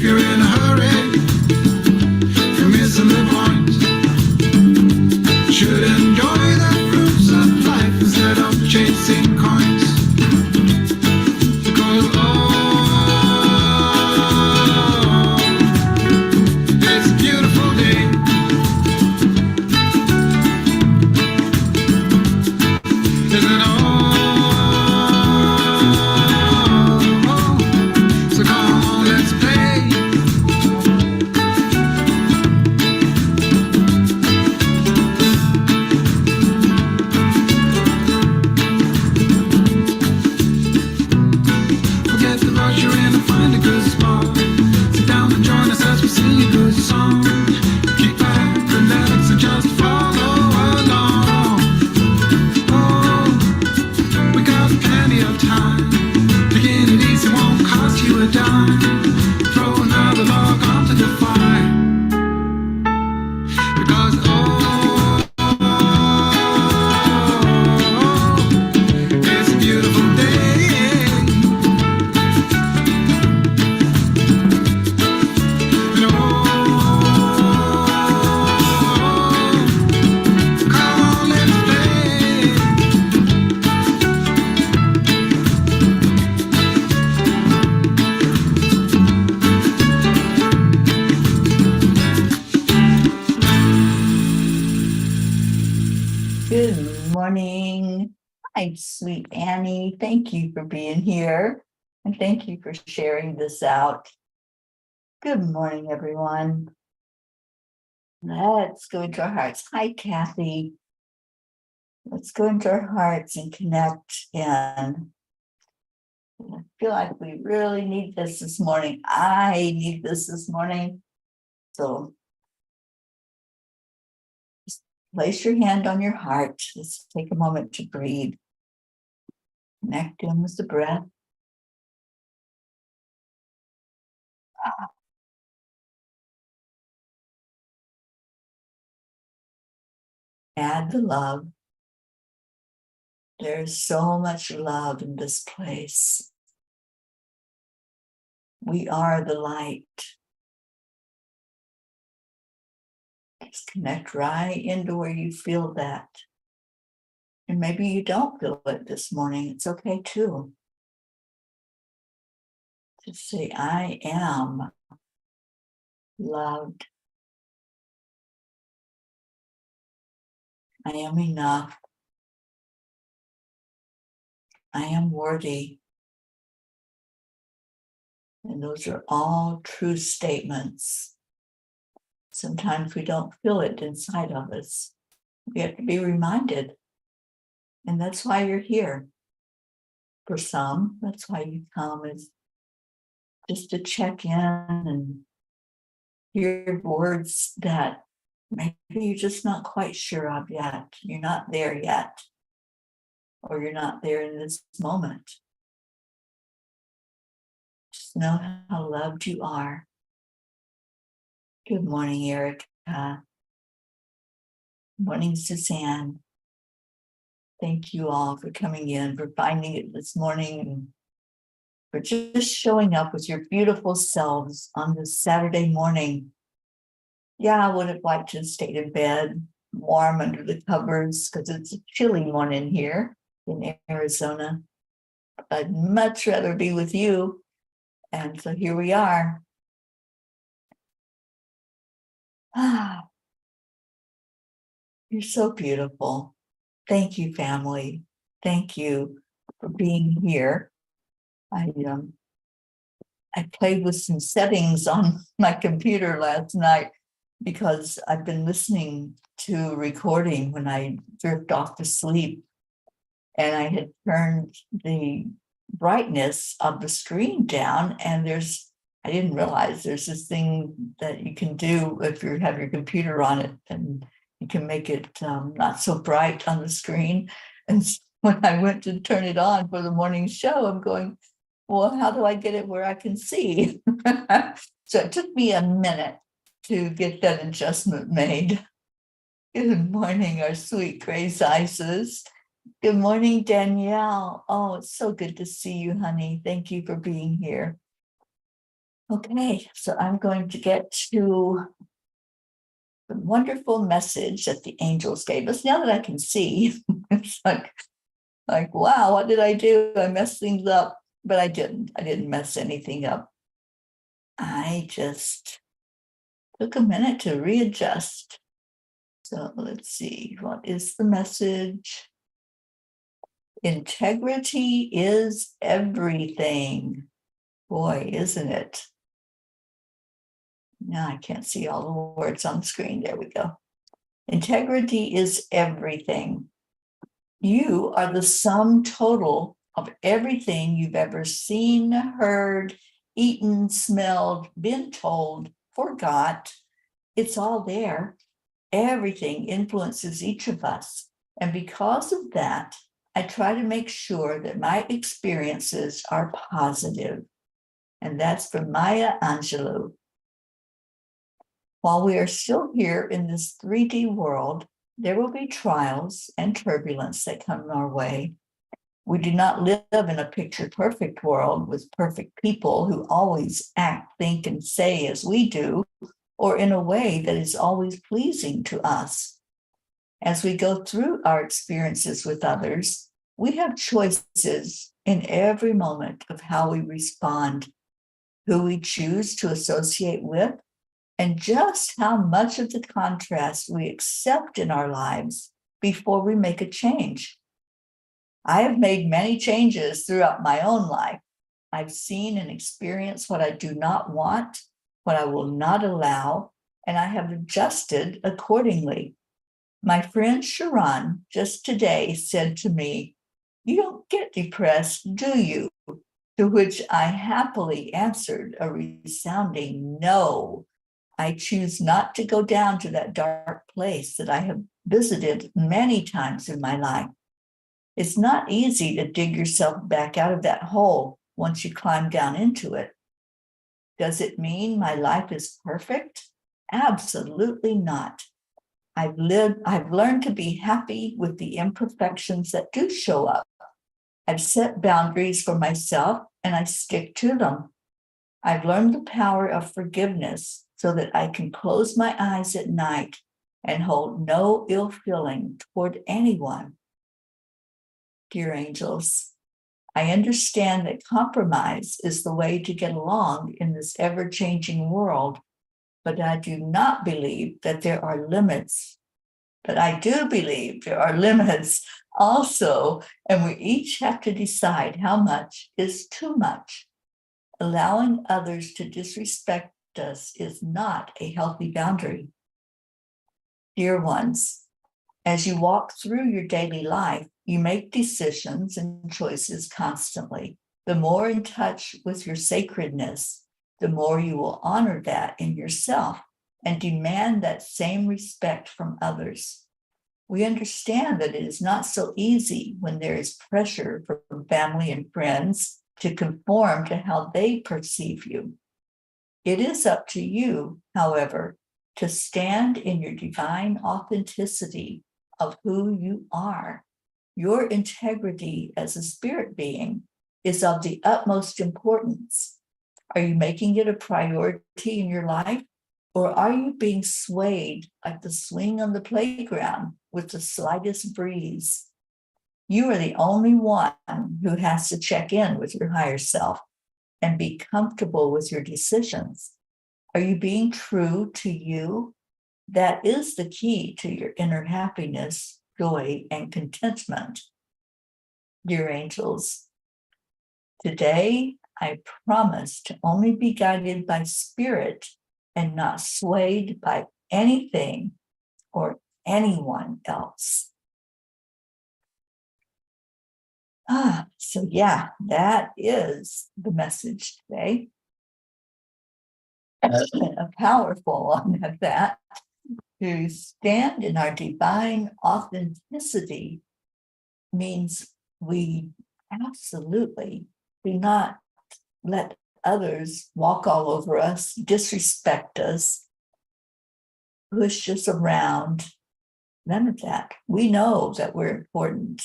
you're in a hurry, you're missing the point. Should enjoy the fruits of life instead of chasing coins. Because it's a beautiful day. Isn't it all? So come on, let's play. Forget the rush you're in and find a good spot. Sit down and join us as we sing a good song. Kick back, relax, and just follow along. Oh, we got plenty of time. Taking it easy won't cost you a dime. Throw another log onto the fire. Because it's a beautiful day. And come on, let's play. Good morning. Hi, sweet Annie. Thank you for being here. And thank you for sharing this out. Good morning, everyone. Let's go into our hearts. Hi, Kathy. Let's go into our hearts and connect. And I feel like we really need this morning. I need this morning. So just place your hand on your heart. Let's take a moment to breathe. Connect in with the breath. Add the love. There's so much love in this place. We are the light. Just connect right into where you feel that. And maybe you don't feel it this morning. It's okay too. Just say, I am loved. I am enough. I am worthy. And those are all true statements. Sometimes we don't feel it inside of us. We have to be reminded. And that's why you're here. For some, that's why you come, is just to check in and hear words that maybe you're just not quite sure of yet. You're not there yet. Or you're not there in this moment. Just know how loved you are. Good morning, Erica. Good morning, Suzanne. Thank you all for coming in, for finding it this morning, and for just showing up with your beautiful selves on this Saturday morning. Yeah, I would have liked to have stayed in bed, warm under the covers, because it's a chilly one in here in Arizona. I'd much rather be with you. And so here we are. You're so beautiful. Thank you, family. Thank you for being here. I played with some settings on my computer last night because I've been listening to a recording when I drift off to sleep. And I had turned the brightness of the screen down, and I didn't realize there's this thing that you can do if you have your computer on it, and you can make it not so bright on the screen. And when I went to turn it on for the morning show, I'm going, well, how do I get it where I can see? So it took me a minute to get that adjustment made. Good morning, our sweet Grace Isis. Good morning, Danielle. Oh, it's so good to see you, honey. Thank you for being here. Okay, so I'm going to get to the wonderful message that the angels gave us. Now that I can see, it's like, wow, what did I do? I messed things up, but I didn't. I didn't mess anything up. I just took a minute to readjust. So let's see, what is the message? Integrity is everything. Boy, isn't it? Now I can't see all the words on the screen. There we go. Integrity is everything. You are the sum total of everything you've ever seen, heard, eaten, smelled, been told, forgot. It's all there. Everything influences each of us. And because of that, I try to make sure that my experiences are positive. And that's from Maya Angelou. While we are still here in this 3D world, there will be trials and turbulence that come our way. We do not live in a picture-perfect world with perfect people who always act, think, and say as we do, or in a way that is always pleasing to us. As we go through our experiences with others, we have choices in every moment of how we respond, who we choose to associate with, and just how much of the contrast we accept in our lives before we make a change. I have made many changes throughout my own life. I've seen and experienced what I do not want, what I will not allow, and I have adjusted accordingly. My friend Sharon just today said to me, "You don't get depressed, do you?" To which I happily answered a resounding no. I choose not to go down to that dark place that I have visited many times in my life. It's not easy to dig yourself back out of that hole once you climb down into it. Does it mean my life is perfect? Absolutely not. I've learned to be happy with the imperfections that do show up. I've set boundaries for myself and I stick to them. I've learned the power of forgiveness so that I can close my eyes at night and hold no ill feeling toward anyone. Dear angels, I understand that compromise is the way to get along in this ever-changing world, but I do not believe that there are limits. But I do believe there are limits also, and we each have to decide how much is too much. Allowing others to disrespect us is not a healthy boundary. Dear ones, as you walk through your daily life, you make decisions and choices constantly. The more in touch with your sacredness, the more you will honor that in yourself and demand that same respect from others. We understand that it is not so easy when there is pressure from family and friends to conform to how they perceive you. It is up to you, however, to stand in your divine authenticity of who you are. Your integrity as a spirit being is of the utmost importance. Are you making it a priority in your life? Or are you being swayed like the swing on the playground with the slightest breeze? You are the only one who has to check in with your higher self and be comfortable with your decisions. Are you being true to you? That is the key to your inner happiness, joy, and contentment. Dear angels, today I promise to only be guided by spirit and not swayed by anything or anyone else. So yeah, that is the message today. A powerful one at that. To stand in our divine authenticity means we absolutely do not let others walk all over us, disrespect us, push us around. None of that. We know that we're important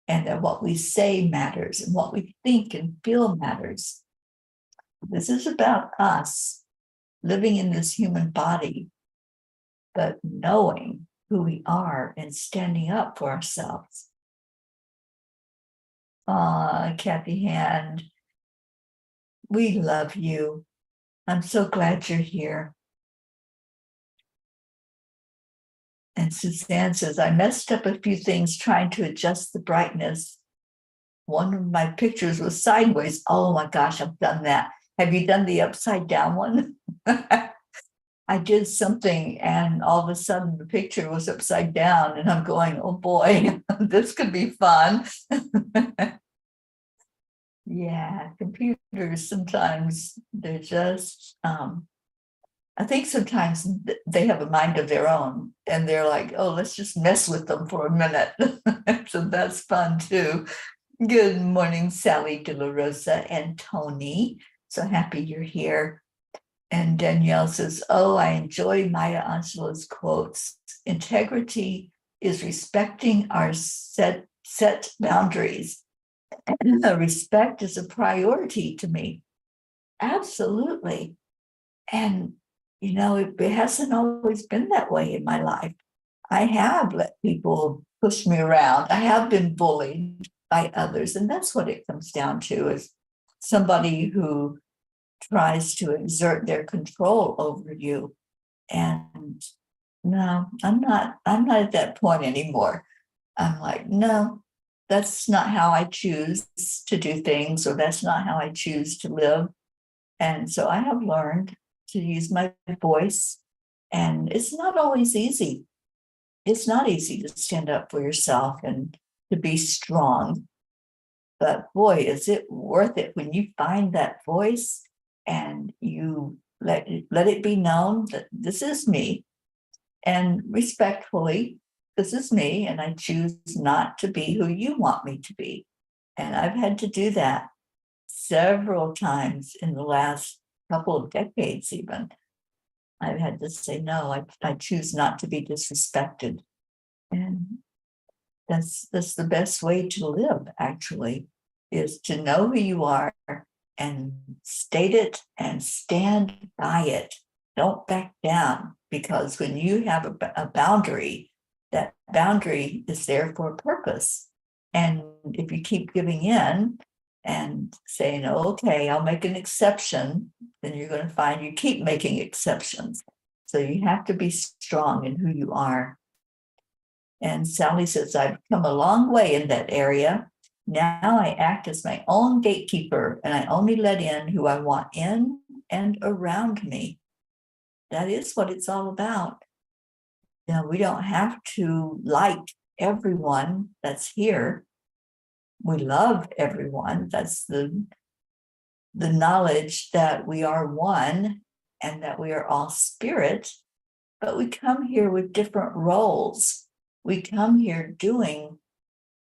and that what we say matters and what we think and feel matters. This is about us living in this human body, but knowing who we are and standing up for ourselves. Kathy Hand, we love you. I'm so glad you're here. And Suzanne says, I messed up a few things trying to adjust the brightness. One of my pictures was sideways. Oh my gosh, I've done that. Have you done the upside down one? I did something and all of a sudden the picture was upside down and I'm going, oh boy, this could be fun. Yeah, computers sometimes they're just, I think sometimes they have a mind of their own and they're like, oh, let's just mess with them for a minute. So that's fun too. Good morning, Sally De La Rosa and Tony. So happy you're here. And Danielle says, oh, I enjoy Maya Angelou's quotes. Integrity is respecting our set boundaries. Respect is a priority to me. Absolutely. And, you know, it hasn't always been that way in my life. I have let people push me around. I have been bullied by others. And that's what it comes down to, is somebody who tries to exert their control over you. And no, I'm not at that point anymore. I'm like, no, that's not how I choose to do things, or that's not how I choose to live. And so I have learned to use my voice, and it's not always easy. It's not easy to stand up for yourself and to be strong. But boy, is it worth it when you find that voice and you let it be known that this is me, and respectfully, this is me, and I choose not to be who you want me to be. And I've had to do that several times in the last couple of decades even. I've had to say, no, I choose not to be disrespected. And that's the best way to live, actually, is to know who you are and state it and stand by it. Don't back down, because when you have a boundary, that boundary is there for a purpose. And if you keep giving in and saying, oh, okay, I'll make an exception, then you're going to find you keep making exceptions. So you have to be strong in who you are. And Sally says, I've come a long way in that area. Now I act as my own gatekeeper, and I only let in who I want in and around me. That is what it's all about. You know, we don't have to like everyone that's here. We love everyone. That's the knowledge that we are one and that we are all spirit, but we come here with different roles. We come here doing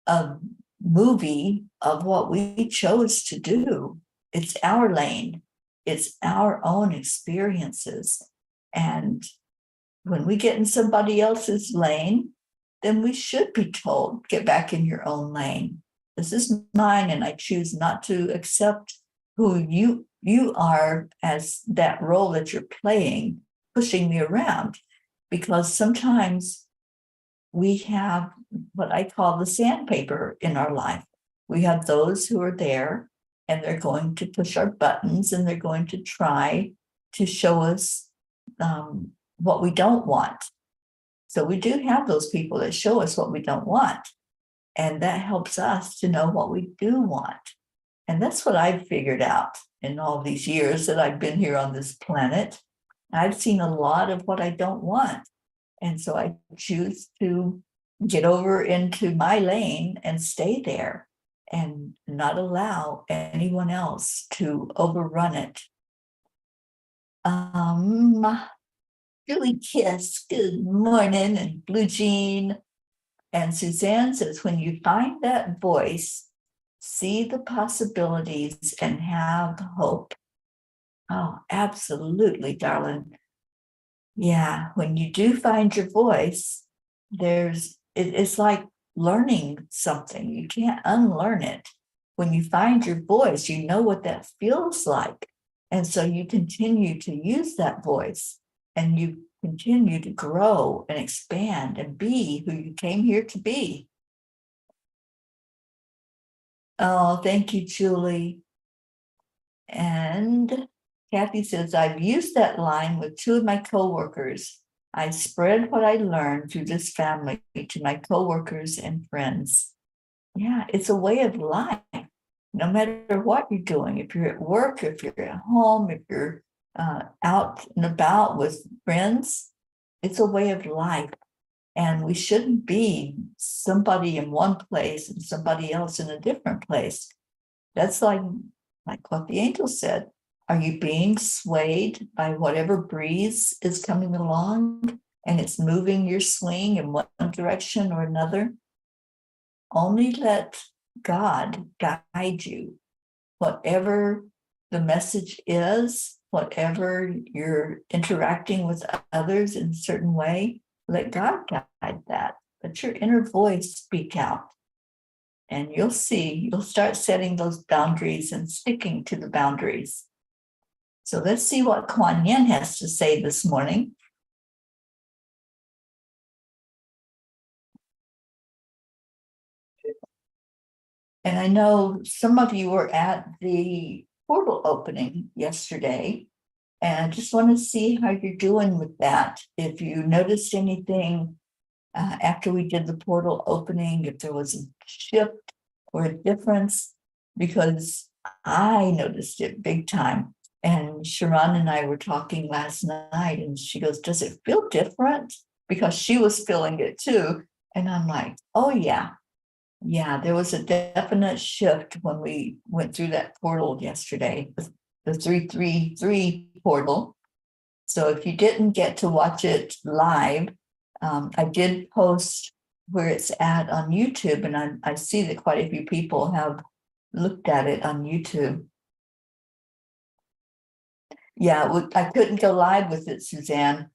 a movie of what we chose to do. It's our lane. It's our own experiences. And when we get in somebody else's lane, then we should be told, get back in your own lane. This is mine, and I choose not to accept who you are as that role that you're playing, pushing me around. Because sometimes we have what I call the sandpaper in our life. We have those who are there, and they're going to push our buttons, and they're going to try to show us what we don't want. So we do have those people that show us what we don't want. And that helps us to know what we do want. And that's what I've figured out in all these years that I've been here on this planet. I've seen a lot of what I don't want. And so I choose to get over into my lane and stay there and not allow anyone else to overrun it. Julie Kiss, good morning, and Blue Jean. And Suzanne says, when you find that voice, see the possibilities and have hope. Oh, absolutely, darling. Yeah, when you do find your voice, it's like learning something. You can't unlearn it. When you find your voice, you know what that feels like. And so you continue to use that voice and you continue to grow and expand and be who you came here to be. Oh, thank you, Julie. And Kathy says, I've used that line with two of my coworkers. I spread what I learned through this family to my coworkers and friends. Yeah, it's a way of life. No matter what you're doing, if you're at work, if you're at home, if you're out and about with friends, it's a way of life. And we shouldn't be somebody in one place and somebody else in a different place. That's like what the angel said. Are you being swayed by whatever breeze is coming along and it's moving your swing in one direction or another? Only let God guide you. Whatever the message is, whatever you're interacting with others in a certain way, let God guide that. Let your inner voice speak out. And you'll see, you'll start setting those boundaries and sticking to the boundaries. So let's see what Kuan Yin has to say this morning. And I know some of you were at the portal opening yesterday, and I just want to see how you're doing with that. If you noticed anything after we did the portal opening, if there was a shift or a difference, because I noticed it big time. And Sharon and I were talking last night, and she goes, does it feel different? Because she was feeling it too. And I'm like, oh, yeah. Yeah, there was a definite shift when we went through that portal yesterday, the 333 portal. So if you didn't get to watch it live, I did post where it's at on YouTube, and I see that quite a few people have looked at it on YouTube. Yeah, I couldn't go live with it, Suzanne.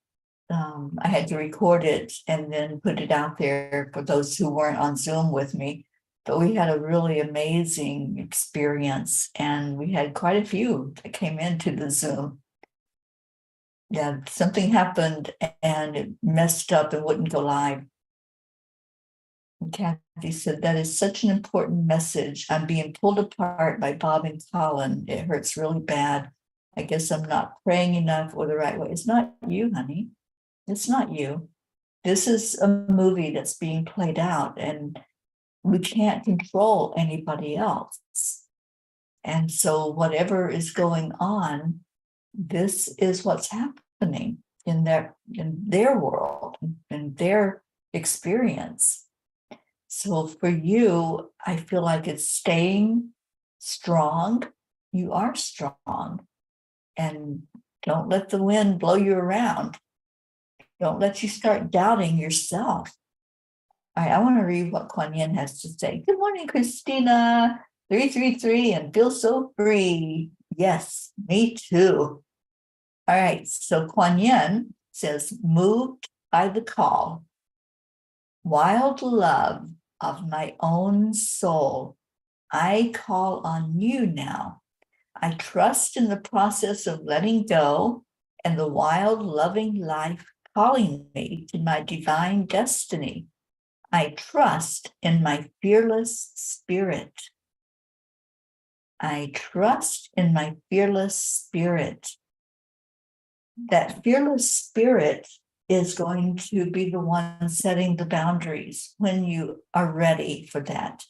I had to record it and then put it out there for those who weren't on Zoom with me. But we had a really amazing experience, and we had quite a few that came into the Zoom. Yeah, something happened and it messed up and wouldn't go live. And Kathy said, that is such an important message. I'm being pulled apart by Bob and Colin. It hurts really bad. I guess I'm not praying enough or the right way. It's not you, honey. It's not you. This is a movie that's being played out, and we can't control anybody else. And so whatever is going on, this is what's happening in their world, in their experience. So for you, I feel like it's staying strong. You are strong. And don't let the wind blow you around. Don't let you start doubting yourself. All right, I want to read what Kuan Yin has to say. Good morning, Christina. 333 and feel so free. Yes, me too. All right, so Kuan Yin says, moved by the call, wild love of my own soul, I call on you now. I trust in the process of letting go and the wild, loving life calling me to my divine destiny. I trust in my fearless spirit. I trust in my fearless spirit. That fearless spirit is going to be the one setting the boundaries when you are ready for that.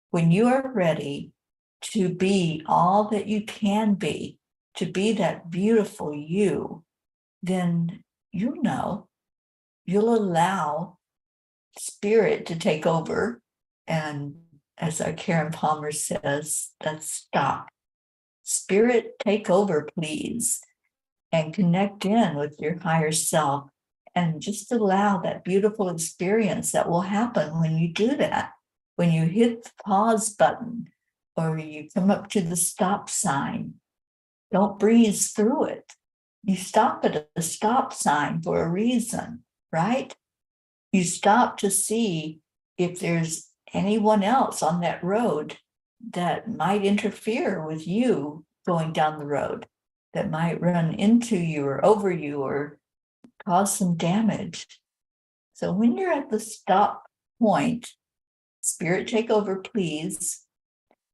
When you are ready to be all that you can be, to be that beautiful you, then you'll know, you'll allow spirit to take over. And as our Karen Palmer says, that's stop. Spirit, take over, please, and connect in with your higher self and just allow that beautiful experience that will happen when you do that. When you hit the pause button or you come up to the stop sign, don't breeze through it. You stop at a stop sign for a reason, right? You stop to see if there's anyone else on that road that might interfere with you going down the road, that might run into you or over you or cause some damage. So when you're at the stop point, Spirit, take over, please.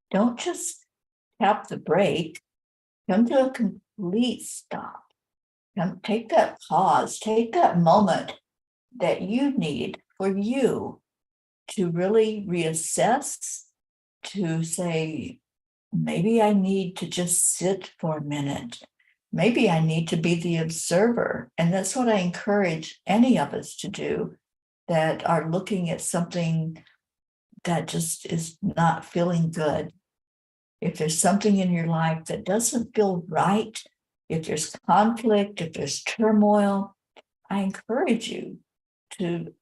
Don't just tap the brake. Come to a complete stop. Take that pause, take that moment that you need for you to really reassess, to say, maybe I need to just sit for a minute. Maybe I need to be the observer. And that's what I encourage any of us to do that are looking at something that just is not feeling good. If there's something in your life that doesn't feel right, if there's conflict, if there's turmoil, I encourage you to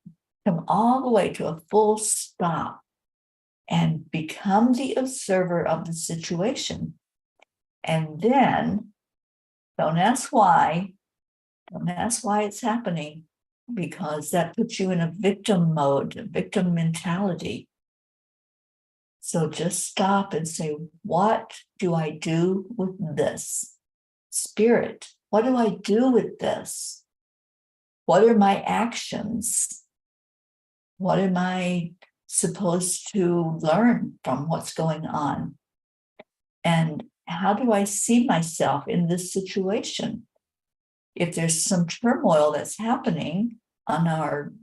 come all the way to a full stop and become the observer of the situation. And then don't ask why. Don't ask why it's happening, because that puts you in a victim mode, a victim mentality. So just stop and say, what do I do with this? Spirit, what do I do with this? What are my actions? What am I supposed to learn from what's going on? And how do I see myself in this situation? If there's some turmoil that's happening on our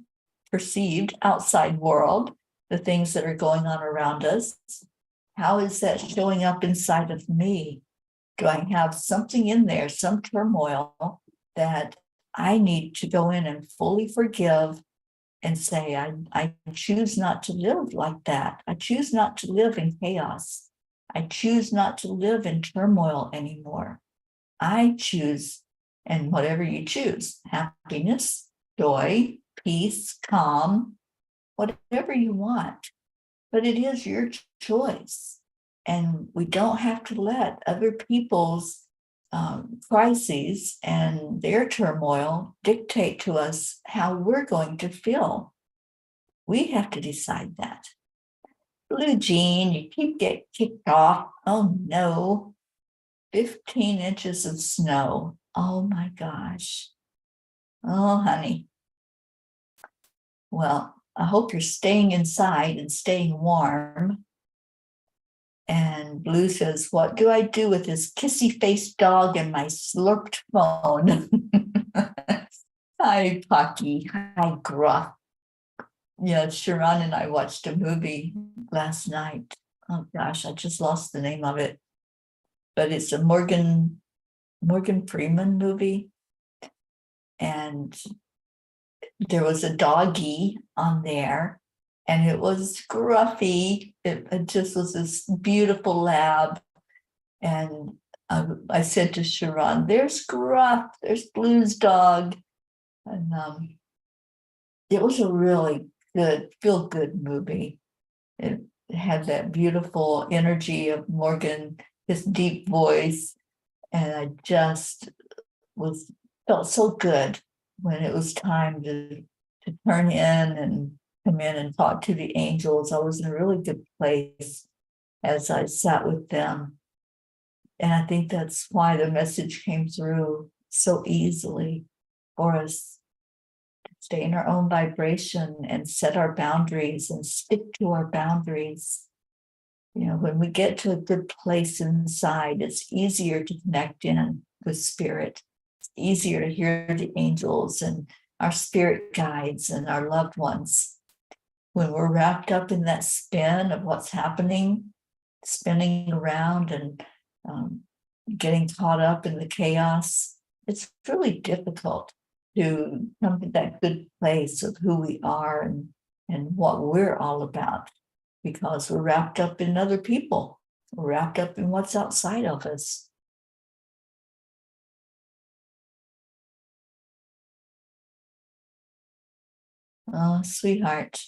perceived outside world, the things that are going on around us, how is that showing up inside of me? Do I have something in there, some turmoil that I need to go in and fully forgive and say, I choose not to live like that. I choose not to live in chaos. I choose not to live in turmoil anymore. I choose, and whatever you choose, happiness, joy, peace, calm, whatever you want. But it is your choice. And we don't have to let other people's crises and their turmoil dictate to us how we're going to feel. We have to decide that. Blue Jean, you keep getting kicked off. Oh no. 15 inches of snow. Oh my gosh. Oh, honey. Well, I hope you're staying inside and staying warm. And Blue says, what do I do with this kissy-faced dog and my slurped phone? Hi, Pocky. Hi, Gruff. Yeah, Sharon and I watched a movie last night. Oh gosh, I just lost the name of it. But it's a Morgan Freeman movie. And there was a doggy on there, and it was Gruffy. It just was this beautiful lab. And I said to Sharon, there's Gruff, there's Blue's dog. And it was a really good, feel-good movie. It had that beautiful energy of Morgan, his deep voice. And I just felt so good when it was time to turn in and come in and talk to the angels. I was in a really good place as I sat with them. And I think that's why the message came through so easily for us to stay in our own vibration and set our boundaries and stick to our boundaries. You know, when we get to a good place inside, it's easier to connect in with spirit. It's easier to hear the angels and our spirit guides and our loved ones. When we're wrapped up in that spin of what's happening, spinning around and getting caught up in the chaos, it's really difficult to come to that good place of who we are and what we're all about, because we're wrapped up in other people. We're wrapped up in what's outside of us. Oh, sweetheart.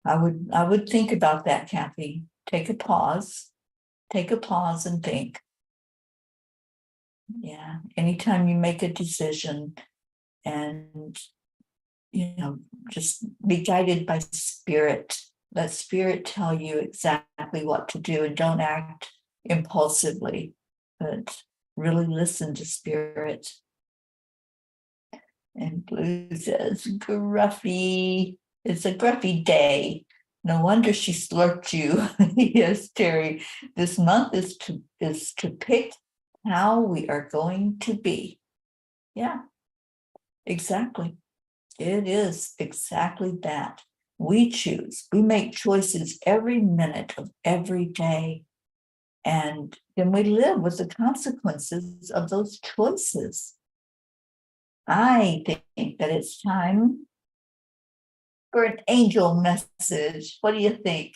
I would think about that, Kathy. Take a pause and think. Yeah, anytime you make a decision and, you know, just be guided by spirit. Let spirit tell you exactly what to do, and don't act impulsively, but really listen to spirit. And Blue says, gruffy. It's a gruffy day. No wonder she slurped you. Yes, Teri. This month is to pick how we are going to be. Yeah, exactly. It is exactly that. We choose. We make choices every minute of every day. And then we live with the consequences of those choices. I think that it's time for an angel message. What do you think?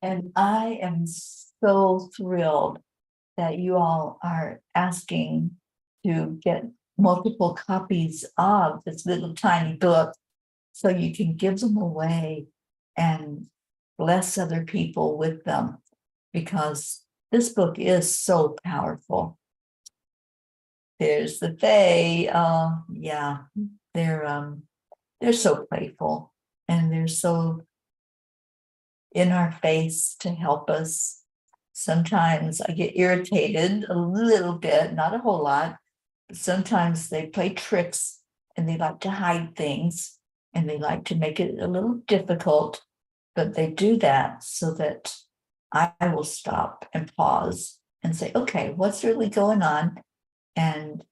And I am so thrilled that you all are asking to get multiple copies of this little tiny book so you can give them away and bless other people with them, because this book is so powerful. There's the Fae. Yeah, they're so playful and they're so in our face to help us. Sometimes I get irritated a little bit, not a whole lot, but sometimes they play tricks and they like to hide things and they like to make it a little difficult, but they do that so that I will stop and pause and say, okay, what's really going on? And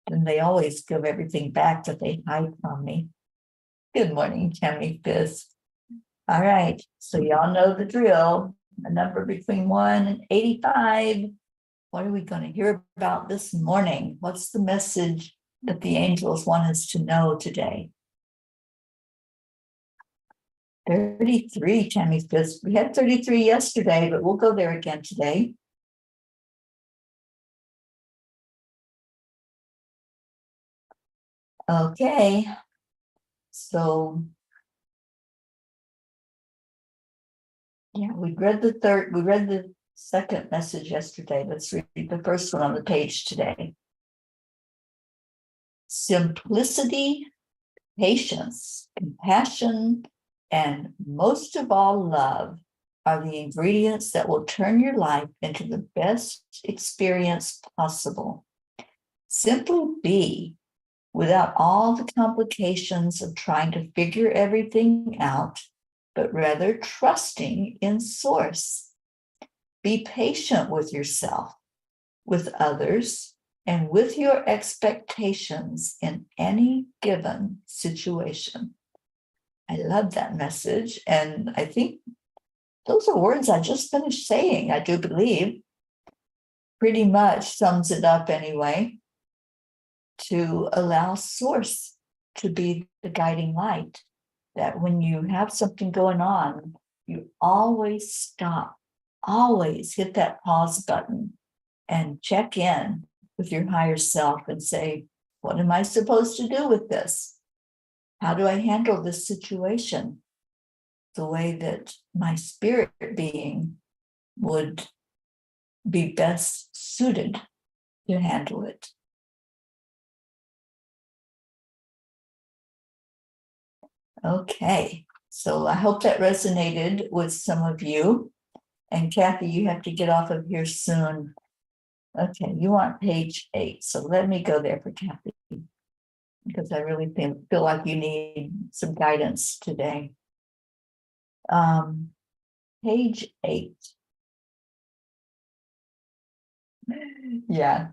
then they always give everything back that they hide from me. Good morning, Tammy Fist. All right, so y'all know the drill. A number between 1 and 85. What are we going to hear about this morning? What's the message that the angels want us to know today? 33, Tammy Fist. We had 33 yesterday, but we'll go there again today. Okay, so yeah, we read the second message yesterday. Let's read the first one on the page today. Simplicity, patience, compassion, and most of all, love are the ingredients that will turn your life into the best experience possible. Simply be, without all the complications of trying to figure everything out, but rather trusting in Source. Be patient with yourself, with others, and with your expectations in any given situation. I love that message. And I think those are words I just finished saying, I do believe. Pretty much sums it up anyway. To allow Source to be the guiding light. That when you have something going on, you always stop, always hit that pause button and check in with your higher self and say, what am I supposed to do with this? How do I handle this situation the way that my spirit being would be best suited to handle it? Okay, so I hope that resonated with some of you. And Kathy, you have to get off of here soon. Okay, you want page 8. So let me go there for Kathy, because I really feel like you need some guidance today. Page 8. Yeah.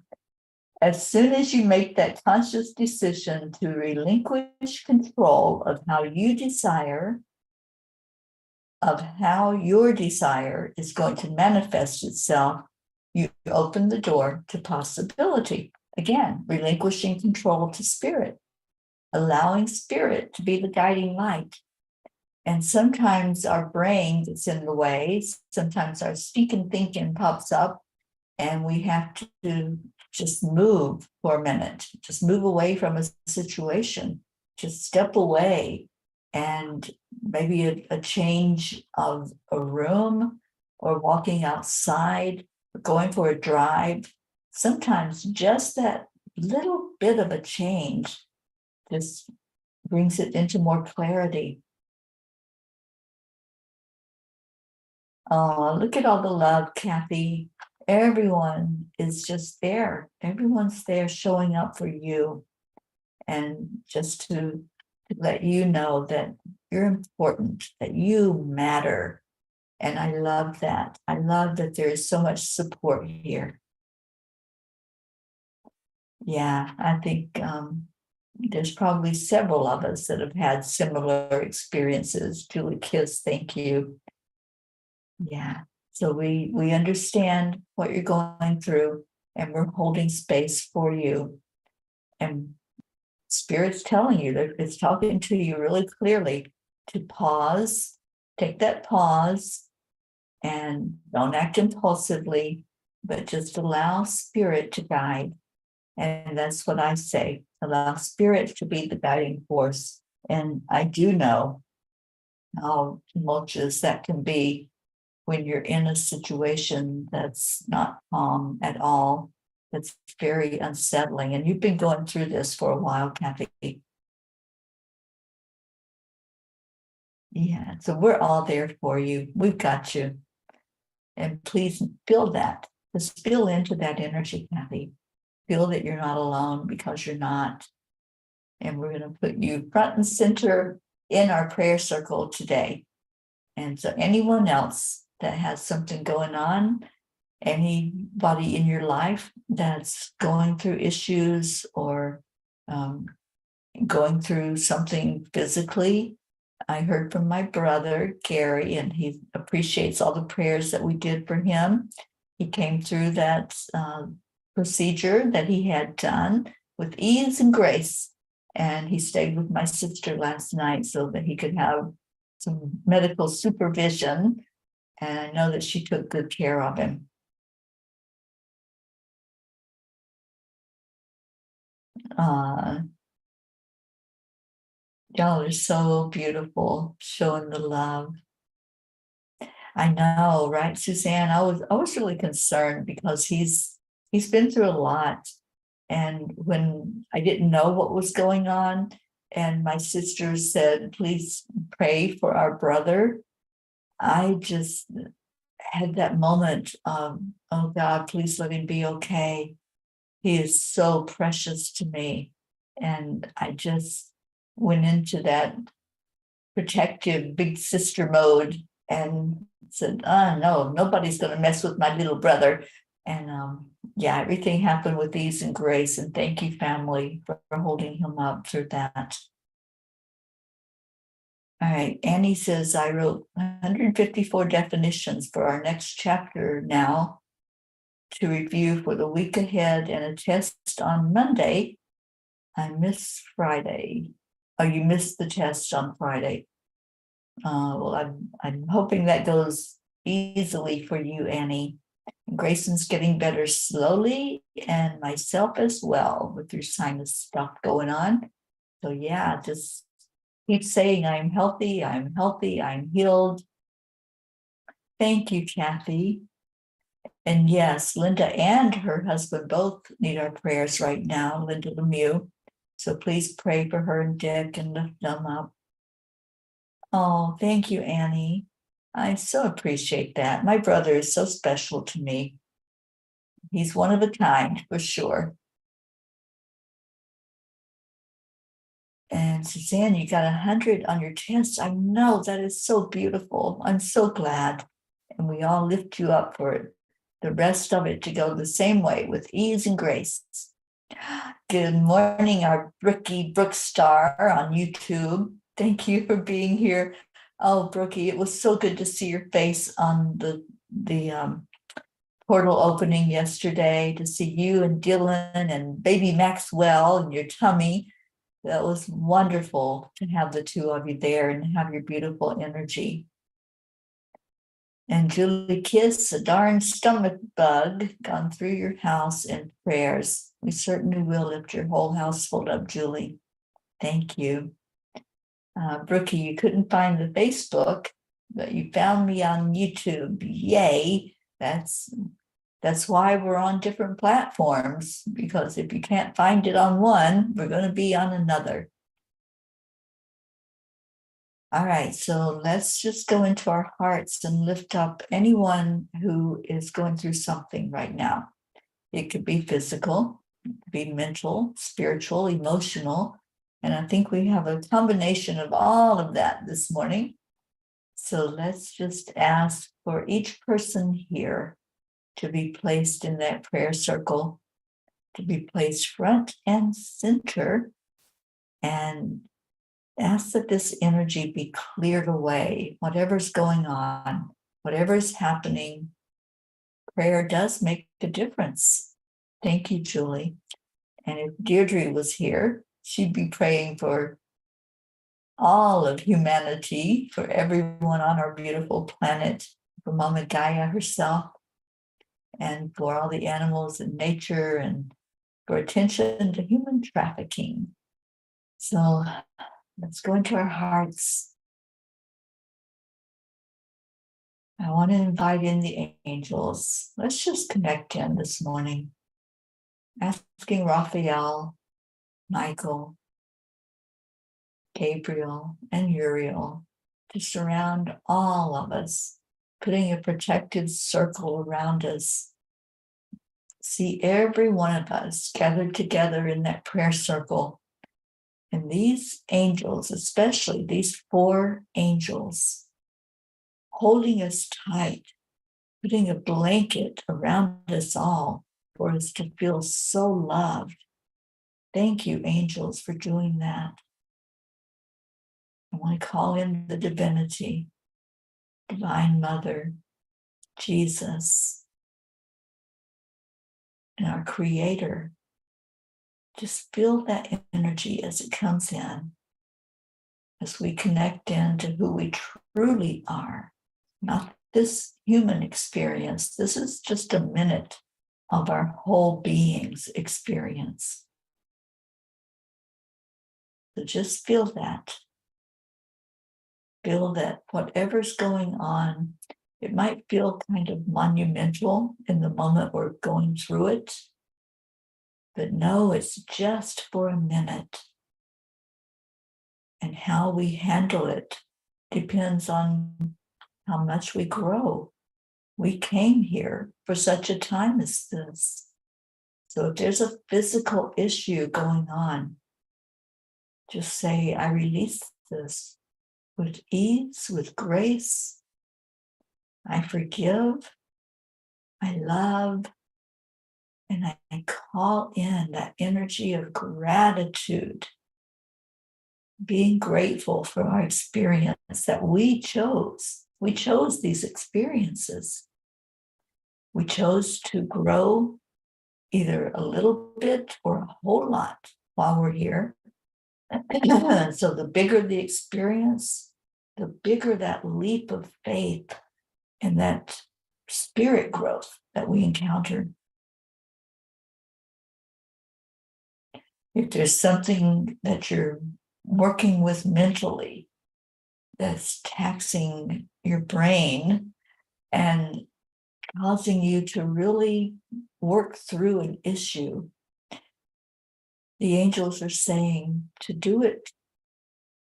As soon as you make that conscious decision to relinquish control of how your desire is going to manifest itself, you open the door to possibility. Again, relinquishing control to spirit, allowing spirit to be the guiding light. And sometimes our brain gets in the way. Sometimes our stinking thinking pops up and we have to just move for a minute, just move away from a situation, just step away, and maybe a change of a room or walking outside, or going for a drive. Sometimes just that little bit of a change just brings it into more clarity. Oh, look at all the love, Kathy. Everyone is just there. Everyone's there showing up for you. And just to let you know that you're important, that you matter. And I love that. I love that there is so much support here. Yeah, I think there's probably several of us that have had similar experiences. Julie Kiss, thank you. Yeah, so we understand what you're going through, and we're holding space for you. And Spirit's telling you that it's talking to you really clearly to pause, take that pause, and don't act impulsively, but just allow Spirit to guide. And that's what I say, allow Spirit to be the guiding force. And I do know how tumultuous that can be when you're in a situation that's not calm at all. It's very unsettling. And you've been going through this for a while, Kathy. Yeah, so we're all there for you. We've got you. And please feel that. Just feel into that energy, Kathy. Feel that you're not alone, because you're not. And we're going to put you front and center in our prayer circle today. And so anyone else that has something going on, anybody in your life that's going through issues or going through something physically. I heard from my brother, Gary, and he appreciates all the prayers that we did for him. He came through that procedure that he had done with ease and grace. And he stayed with my sister last night so that he could have some medical supervision. And I know that she took good care of him. Y'all are so beautiful, showing the love. I know, right, Suzanne? I was really concerned because he's been through a lot. And when I didn't know what was going on, and my sister said, please pray for our brother, I just had that moment of, oh God, please let him be okay. He is so precious to me. And I just went into that protective big sister mode and said, oh no, nobody's going to mess with my little brother. And yeah, everything happened with ease and grace. And thank you, family, for holding him up through that. All right, Annie says, I wrote 154 definitions for our next chapter now to review for the week ahead, and a test on Monday. I missed Friday. Oh, you missed the test on Friday. Well, I'm hoping that goes easily for you, Annie. Grayson's getting better slowly, and myself as well, with your sinus stuff going on. So yeah, just keep saying I'm healthy, I'm healed. Thank you, Kathy. And yes, Linda and her husband both need our prayers right now, Linda Lemieux. So please pray for her and Dick and lift them up. Oh, thank you, Annie. I so appreciate that. My brother is so special to me. He's one of a kind, for sure. And Suzanne, you got 100 on your test. I know, that is so beautiful. I'm so glad. And we all lift you up for it. The rest of it to go the same way with ease and grace. Good morning, our Brookie Brookstar on YouTube. Thank you for being here. Oh, Brookie, it was so good to see your face on the portal opening yesterday, to see you and Dylan and baby Maxwell in your tummy. That was wonderful to have the two of you there and have your beautiful energy. And Julie Kiss, a darn stomach bug gone through your house in prayers. We certainly will lift your whole household up, Julie. Thank you. Brookie, you couldn't find the Facebook, but you found me on YouTube. Yay. That's why we're on different platforms, because if you can't find it on one, we're going to be on another. All right, so let's just go into our hearts and lift up anyone who is going through something right now. It could be physical, it could be mental, spiritual, emotional. And I think we have a combination of all of that this morning. So let's just ask for each person here to be placed in that prayer circle, to be placed front and center, and ask that this energy be cleared away. Whatever's going on, whatever's happening, prayer does make a difference. Thank you, Julie. And if Deirdre was here, she'd be praying for all of humanity, for everyone on our beautiful planet, for Mother Gaia herself, and for all the animals in nature, and for attention to human trafficking. So let's go into our hearts. I want to invite in the angels. Let's just connect in this morning, asking Raphael, Michael, Gabriel, and Uriel to surround all of us, putting a protective circle around us. See every one of us gathered together in that prayer circle. And these angels, especially these 4 angels, holding us tight, putting a blanket around us all for us to feel so loved. Thank you, angels, for doing that. I want to call in the divinity, Divine Mother, Jesus, and our Creator. Just feel that energy as it comes in, as we connect into who we truly are. Not this human experience. This is just a minute of our whole being's experience. So just feel that. Feel that whatever's going on, it might feel kind of monumental in the moment we're going through it, but no, it's just for a minute. And how we handle it depends on how much we grow. We came here for such a time as this. So if there's a physical issue going on, just say, I release this with ease, with grace. I forgive, I love, and I call in that energy of gratitude, being grateful for our experience that we chose. We chose these experiences. We chose to grow either a little bit or a whole lot while we're here. So the bigger the experience, the bigger that leap of faith and that spirit growth that we encountered. If there's something that you're working with mentally that's taxing your brain and causing you to really work through an issue, the angels are saying to do it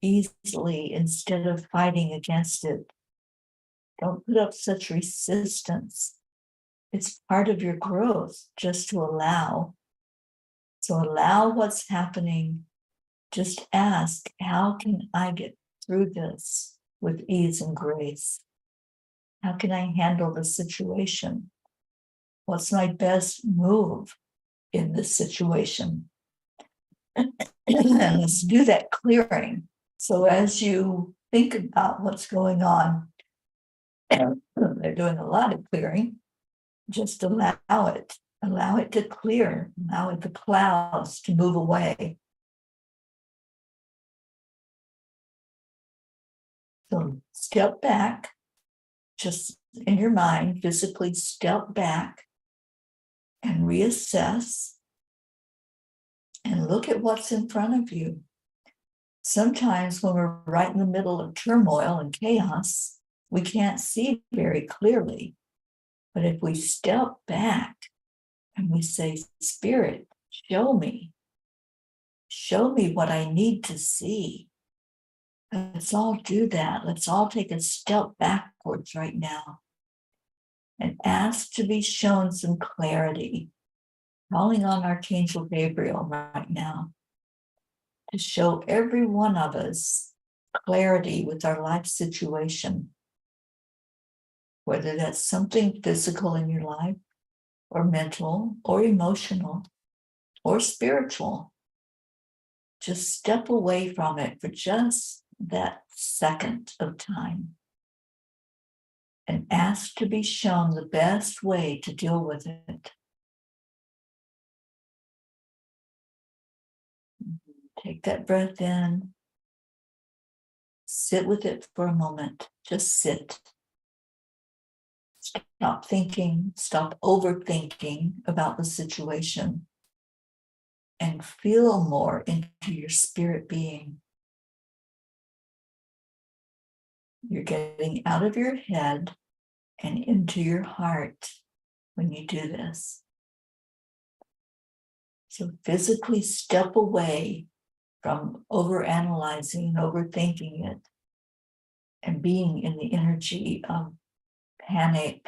easily instead of fighting against it. Don't put up such resistance. It's part of your growth just to allow. So allow what's happening. Just ask, how can I get through this with ease and grace? How can I handle the situation? What's my best move in this situation? And let's do that clearing. So as you think about what's going on, they're doing a lot of clearing. Just allow it to clear, allow the clouds to move away. So step back, just in your mind, physically step back and reassess and look at what's in front of you. Sometimes when we're right in the middle of turmoil and chaos, we can't see very clearly. But if we step back and we say, Spirit, show me what I need to see. Let's all do that. Let's all take a step backwards right now and ask to be shown some clarity. Calling on Archangel Gabriel right now to show every one of us clarity with our life situation, whether that's something physical in your life, or mental, or emotional, or spiritual. Just step away from it for just that second of time and ask to be shown the best way to deal with it. Take that breath in. Sit with it for a moment. Just sit. Stop thinking, stop overthinking about the situation, and feel more into your spirit being. You're getting out of your head and into your heart when you do this. So physically step away from overanalyzing and overthinking it and being in the energy of panic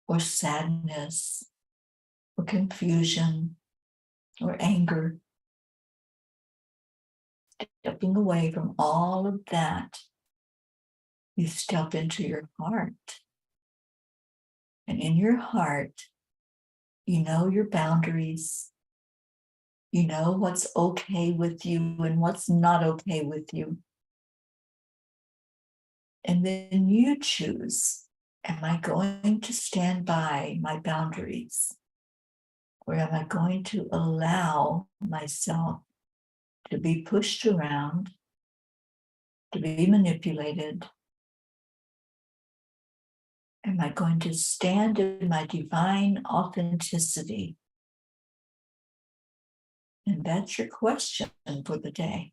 or sadness or confusion or anger. Stepping away from all of that, you step into your heart. And in your heart, you know your boundaries. You know what's okay with you and what's not okay with you. And then you choose, am I going to stand by my boundaries? Or am I going to allow myself to be pushed around, to be manipulated? Am I going to stand in my divine authenticity? And that's your question for the day.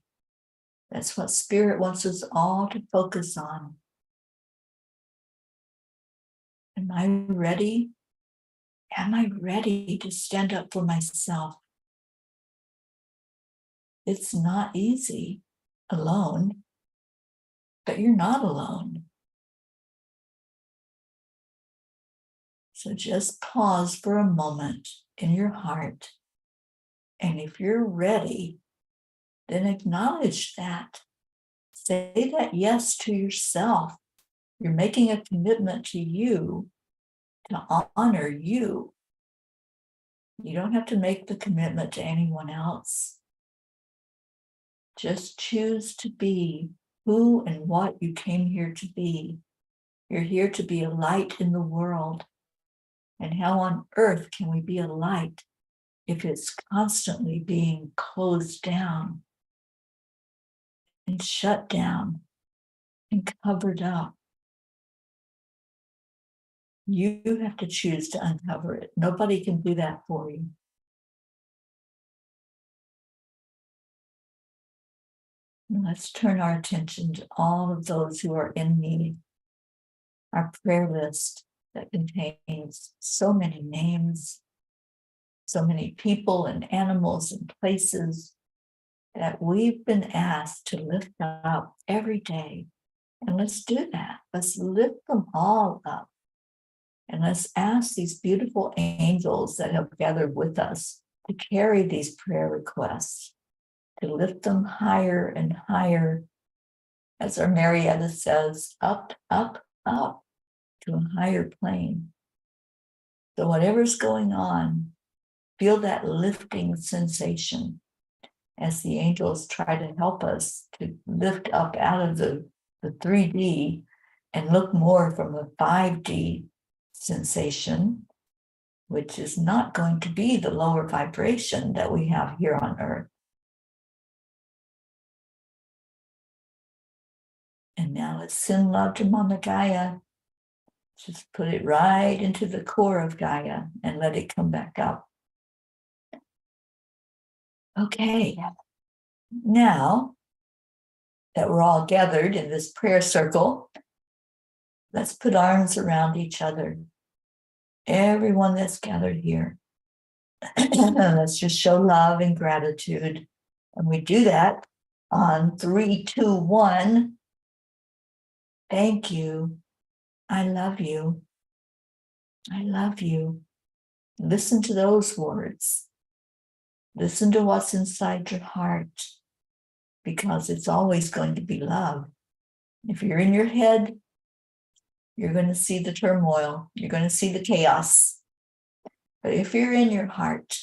That's what Spirit wants us all to focus on. Am I ready? Am I ready to stand up for myself? It's not easy alone, but you're not alone. So just pause for a moment in your heart. And if you're ready, then acknowledge that. Say that yes to yourself. You're making a commitment to you to honor you. You don't have to make the commitment to anyone else. Just choose to be who and what you came here to be. You're here to be a light in the world. And how on earth can we be a light if it's constantly being closed down and shut down and covered up? You have to choose to uncover it. Nobody can do that for you. And let's turn our attention to all of those who are in need. Our prayer list that contains so many names, so many people and animals and places that we've been asked to lift up every day. And let's do that. Let's lift them all up. And let's ask these beautiful angels that have gathered with us to carry these prayer requests, to lift them higher and higher, as our Marietta says, up, up, up to a higher plane. So whatever's going on, feel that lifting sensation as the angels try to help us to lift up out of the 3D and look more from a 5D sensation, which is not going to be the lower vibration that we have here on Earth. And now let's send love to Mother Gaia. Just put it right into the core of Gaia and let it come back up. Okay, now that we're all gathered in this prayer circle, let's put arms around each other. Everyone that's gathered here. Let's just show love and gratitude. And we do that On 3, 2, 1. Thank you. I love you. I love you. Listen to those words. Listen to what's inside your heart, because it's always going to be love. If you're in your head, you're going to see the turmoil. You're going to see the chaos. But if you're in your heart,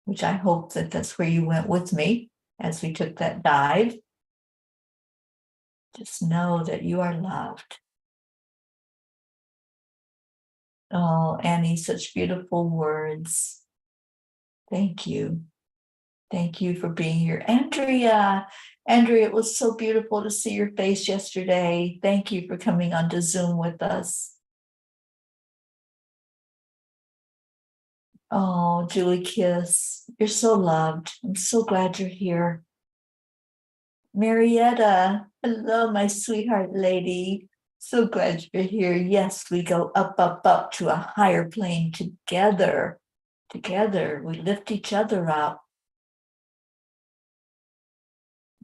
which I hope that that's where you went with me as we took that dive, just know that you are loved. Oh, Annie, such beautiful words. Thank you. Thank you for being here. Andrea, it was so beautiful to see your face yesterday. Thank you for coming onto Zoom with us. Oh, Julie Kiss, you're so loved. I'm so glad you're here. Marietta, hello, my sweetheart lady. So glad you're here. Yes, we go up, up, up to a higher plane together. Together, we lift each other up.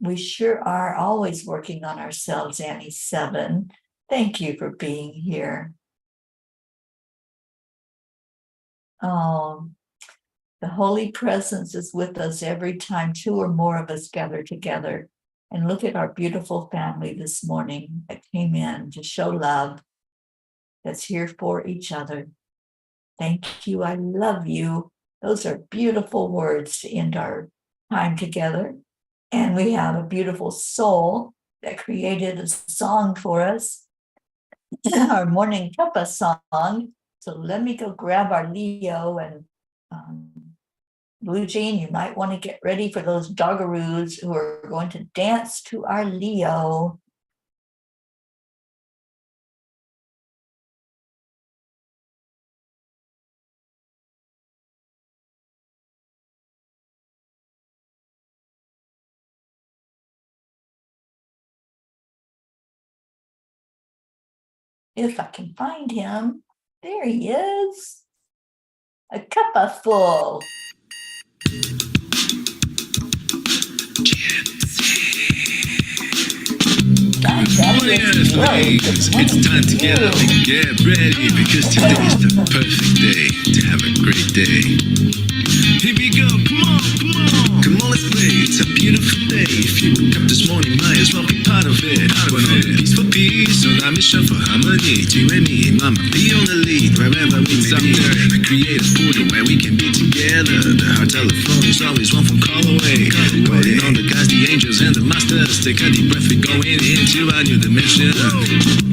We sure are always working on ourselves, Annie 7. Thank you for being here. Oh, the Holy Presence is with us every time 2 or more of us gather together. And look at our beautiful family this morning that came in to show love, that's here for each other. Thank you. I love you. Those are beautiful words to end our time together. And we have a beautiful soul that created a song for us, our morning Cuppa song. So let me go grab our Leo and Blue Jean. You might want to get ready for those doggaroos who are going to dance to our Leo. If I can find him. There he is. A cuppa full. Morning, Earth ladies. It's time to get up and get ready, because today is the perfect day to have a great day. Here we go, come on, come on. Come on, let's play. It's a beautiful day. If you woke up this morning, might as well be part of it. Going on the peace for peace, on a mission for harmony. You and me, mama, be on the lead wherever we may be. We create a portal where we can be together. The heart telephone is always one phone call away. Waiting on the guys, the angels and the masters. Take a deep breath, we're going into a new dimension.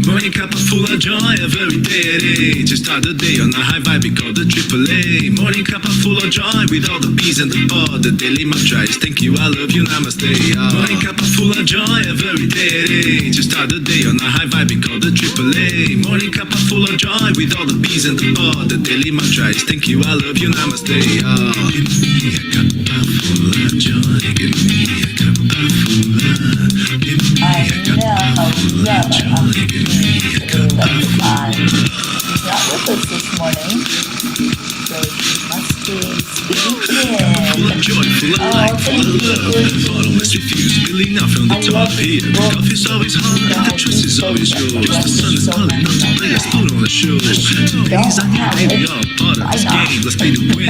Morning cup of full of joy, a very day. To start the day on a high vibe, we call the AAA. Morning cup of full of joy, with all the bees and the pod. The daily mantra is thank you, I love you, namaste. Morning cup of full of joy, a very day. To start the day on a high vibe, we call the AAA. Morning cup of full of joy, with all the bees and the pod. The daily mantra is thank you, I love you, namaste. Give me a cup full of joy. Give me a cup full of. Give me a cup full of joy. Give me a cup full of. He's not with us this morning, so he must be speaking. Full of joy, full of light, full of love. Bottomless refuse, spilling out from the top here. The coffee's always hot, the truth is always yours. The sun is calling up to play us food on the show. So he's on here, baby, all part of this game. Let's play to win.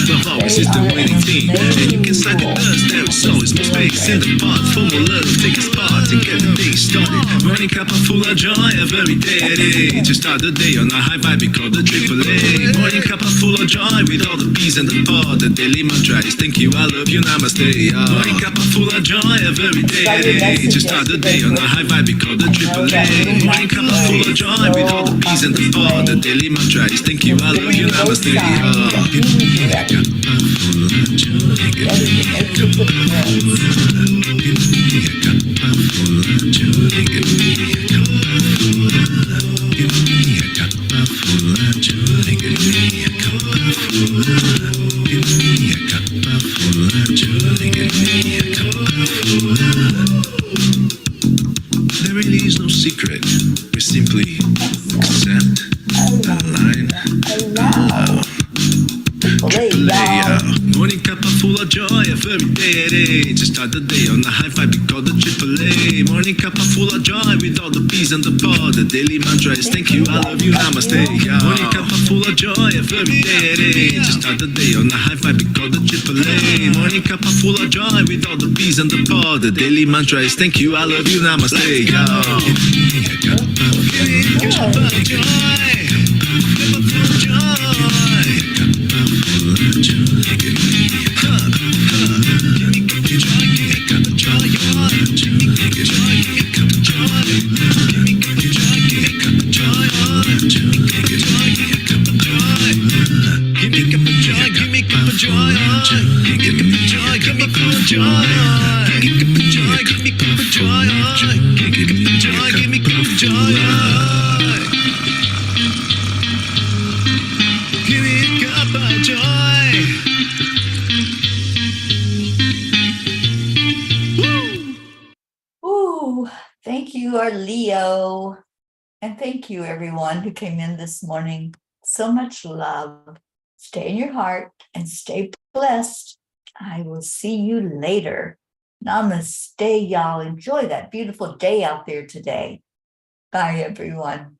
Love always is the winning team. And you can slide the dust, there is always more space in the pot. For more love, take a spot to get the day started. Morning cup of full of joy, every day. To start the day on a high vibe, we call the AAA. Morning cup of full of joy, with all the bees and the pod. The daily mantra is thank you, I love you, namaste. Morning cup of full of joy, every day. To start the day on a high vibe, we call the AAA. Morning cup of full of joy, with all the bees and the pod. The daily mantra is thank you, I love you, namaste. Give me a cup full of joy. Give me a cup full of. Give me a cup full of joy. Give me a cup full of. Give me a cup full of joy. Give me a cup full of. Give me a cup full of joy. Give me a cup full of. There really is no secret. We simply accept, align, allow. triple-A, AAA, y'all. Morning cup of full of joy, every day it is. Just start the day on the high five, we call the AAA. Morning cup of full of joy with all the peas and the pod. The daily mantra is thank you, I love you, namaste. Morning cup of full of joy, every day it is. Just start the day on the high five, we call the AAA. Morning cup of full of joy with all the peas and the pod. The daily mantra is thank you, I love you, namaste. Ooh, thank you, our Leo. And thank you, everyone who came in this morning. So much love. Stay in your heart and stay blessed. I will see you later. Namaste, y'all. Enjoy that beautiful day out there today. Bye, everyone.